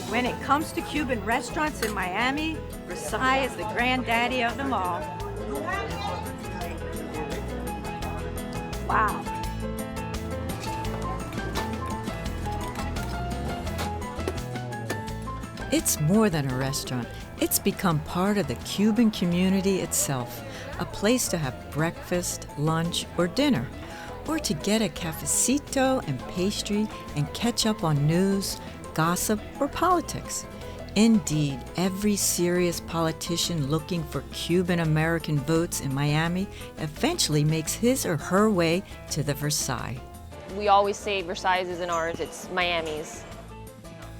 When it comes to Cuban restaurants in Miami, Versailles is the granddaddy of them all. Wow. It's more than a restaurant. It's become part of the Cuban community itself, a place to have breakfast, lunch, or dinner, or to get a cafecito and pastry and catch up on news, gossip, or politics. Indeed, every serious politician looking for Cuban-American votes in Miami eventually makes his or her way to the Versailles. We always say Versailles isn't ours, it's Miami's.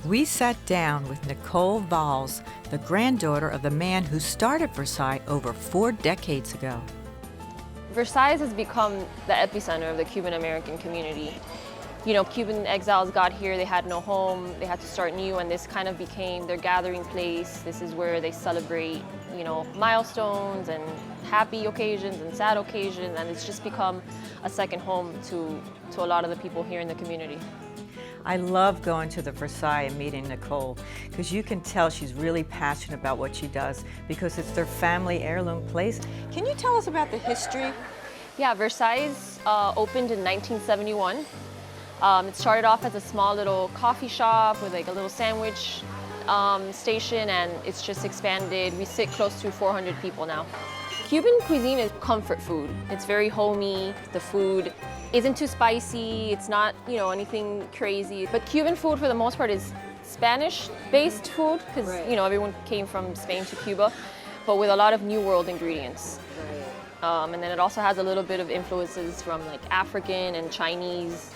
We sat down with Nicole Valls, the granddaughter of the man who started Versailles over 4 decades ago. Versailles has become the epicenter of the Cuban-American community. You know, Cuban exiles got here, they had no home, they had to start new, and this kind of became their gathering place. This is where they celebrate, you know, milestones and happy occasions and sad occasions, and it's just become a second home to a lot of the people here in the community. I love going to the Versailles and meeting Nicole because you can tell she's really passionate about what she does because it's their family heirloom place. Can you tell us about the history? Yeah, Versailles opened in 1971. It started off as a small little coffee shop with like a little sandwich station, and it's just expanded. We sit close to 400 people now. Cuban cuisine is comfort food. It's very homey. The food isn't too spicy. It's not, you know, anything crazy. But Cuban food, for the most part, is Spanish-based food because, you know, everyone came from Spain to Cuba, but with a lot of New World ingredients. And then it also has a little bit of influences from like African and Chinese.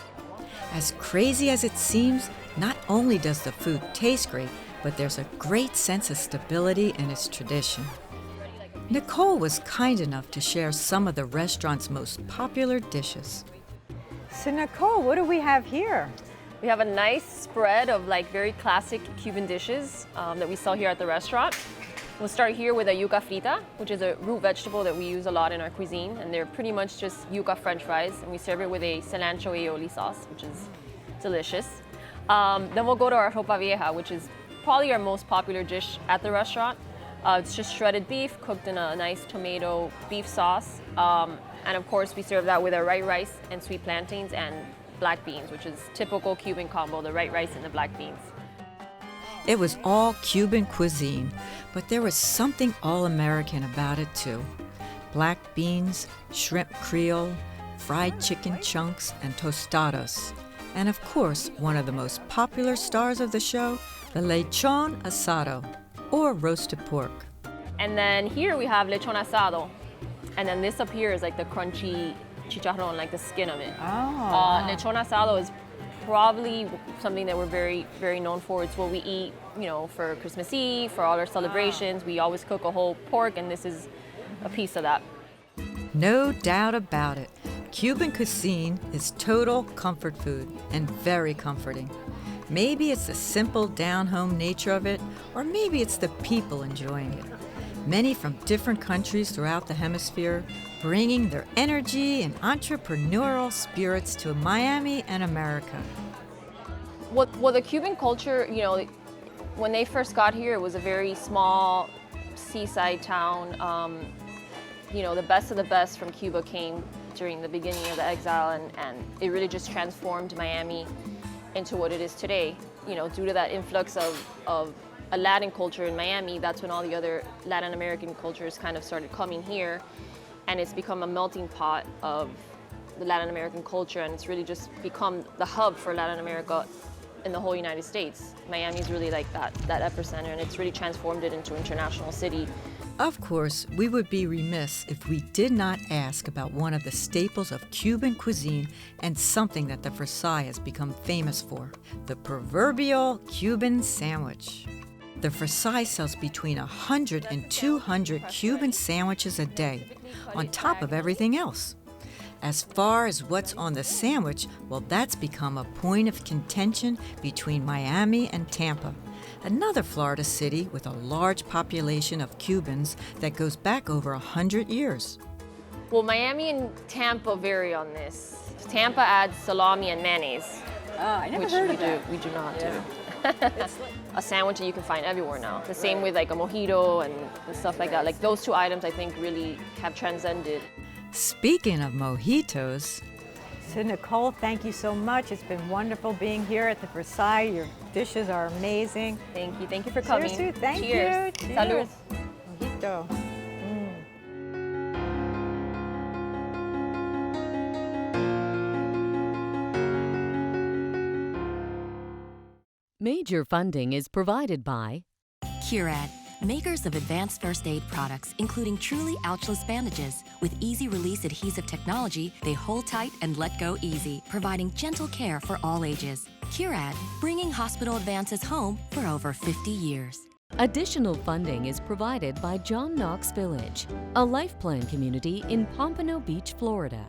As crazy as it seems, not only does the food taste great, but there's a great sense of stability in its tradition. Nicole was kind enough to share some of the restaurant's most popular dishes. So Nicole, what do we have here? We have a nice spread of like very classic Cuban dishes that we sell here at the restaurant. We'll start here with a yuca frita, which is a root vegetable that we use a lot in our cuisine, and they're pretty much just yuca French fries, and we serve it with a cilantro aioli sauce, which is delicious. Then we'll go to our ropa vieja, which is probably our most popular dish at the restaurant. It's just shredded beef cooked in a nice tomato beef sauce. And of course, we serve that with our white rice and sweet plantains and black beans, which is typical Cuban combo, the white rice and the black beans. It was all Cuban cuisine, but there was something all-American about it too. Black beans, shrimp creole, fried chicken chunks, and tostadas. And of course, one of the most popular stars of the show, the lechon asado, or roasted pork. And then here we have lechon asado. And then this up here is like the crunchy chicharrón, like the skin of it. Lechon asado is probably something that we're very, very known for. It's what we eat, you know, for Christmas Eve, for all our celebrations. We always cook a whole pork, and this is a piece of that. No doubt about it. Cuban cuisine is total comfort food and very comforting. Maybe it's the simple down-home nature of it, or maybe it's the people enjoying it. Many from different countries throughout the hemisphere, bringing their energy and entrepreneurial spirits to Miami and America. Well, the Cuban culture, you know, when they first got here, it was a very small seaside town. You know, the best of the best from Cuba came during the beginning of the exile, and it really just transformed Miami into what it is today. You know, due to that influx of a Latin culture in Miami, that's when all the other Latin American cultures kind of started coming here, and it's become a melting pot of the Latin American culture, and it's really just become the hub for Latin America in the whole United States. Miami's really like that epicenter, and it's really transformed it into an international city. Of course, we would be remiss if we did not ask about one of the staples of Cuban cuisine and something that the Versailles has become famous for, the proverbial Cuban sandwich. The Versailles sells between 100 and 200 Cuban sandwiches a day, on top of everything else. As far as what's on the sandwich, well, that's become a point of contention between Miami and Tampa, another Florida city with a large population of Cubans that goes back over 100 years. Well, Miami and Tampa vary on this. Tampa adds salami and mayonnaise. I never which heard we of that. we do not Yeah. do. A sandwich that you can find everywhere now. The same with like a mojito and stuff like that. Like those two items I think really have transcended. Speaking of mojitos, So Nicole, thank you so much. It's been wonderful being here at the Versailles. Your dishes are amazing. Thank you. Thank you for coming. Seriously, thank Cheers. you. Salud. Mojito. Major funding is provided by Curad, makers of advanced first aid products, including truly ouchless bandages. With easy release adhesive technology, they hold tight and let go easy, providing gentle care for all ages. Curad, bringing hospital advances home for over 50 years. Additional funding is provided by John Knox Village, a life plan community in Pompano Beach, Florida.